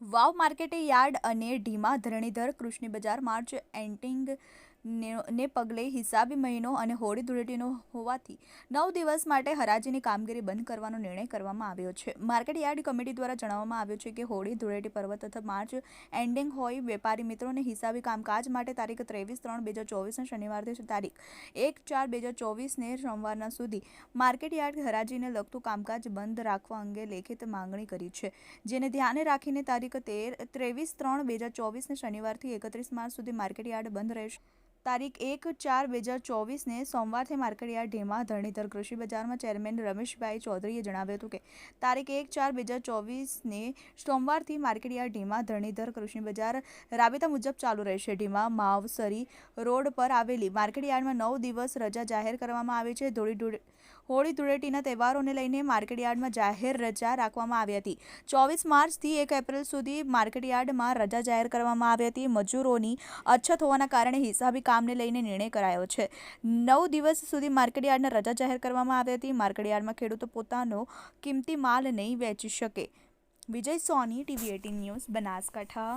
વાવ market yard અને ઢીમા ધરણીધર કૃષ્ણ બજાર March ending ને પગલે હિસાબી મહિનો અને હોળી ધૂળેટીનો હોવાથી 9 દિવસ માટે હરાજીની કામગીરી બંધ કરવાનો નિર્ણય કરવામાં આવ્યો છે. માર્કેટ યાર્ડ કમિટી દ્વારા જણાવવામાં આવ્યું છે કે હોળી ધૂળેટી પર્વ તથા માર્ચ એન્ડિંગ હોય વેપારી મિત્રોને હિસાબી કામકાજ માટે તારીખ 23/3/2024 શનિવારથી તારીખ 1/4/2024 સોમવારના સુધી માર્કેટ યાર્ડ હરાજીને લગતું કામકાજ બંધ રાખવા અંગે લેખિત માંગણી કરી છે, જેને ધ્યાને રાખીને તારીખ 23/3/2024 શનિવારથી 31 માર્ચ સુધી માર્કેટ યાર્ડ બંધ રહેશે. તારીખ 1/4/2024 સોમવારથી માર્કેટયાર્ડ ઢીમા ધરણીધર કૃષિ બજારમાં ચેરમેન રમેશભાઈ ચૌધરીએ જણાવ્યું હતું કે તારીખ 1/4/2024 સોમવારથી માર્કેટયાર્ડ ઢીમા ધરણીધર કૃષિ બજાર રાબેતા મુજબ ચાલુ રહેશે. ઢીમા માવસરી રોડ પર આવેલી માર્કેટયાર્ડમાં 9 દિવસ રજા જાહેર કરવામાં આવી છે. હોળી ધૂળેટીના તહેવારોને લઈને માર્કેટયાર્ડમાં જાહેર રજા રાખવામાં આવી હતી. 24 માર્ચથી 1 એપ્રિલ સુધી માર્કેટયાર્ડમાં રજા જાહેર કરવામાં આવી હતી. મજૂરોની અછત હોવાના કારણે હિસાબી કામને લઈને નિર્ણય કરાયો છે. 9 દિવસ સુધી માર્કેટયાર્ડને રજા જાહેર કરવામાં આવી હતી. માર્કેટયાર્ડમાં ખેડૂતો પોતાનો કિંમતી માલ નહીં વેચી શકે. વિજય સોની, TV18 ન્યૂઝ, બનાસકાંઠા.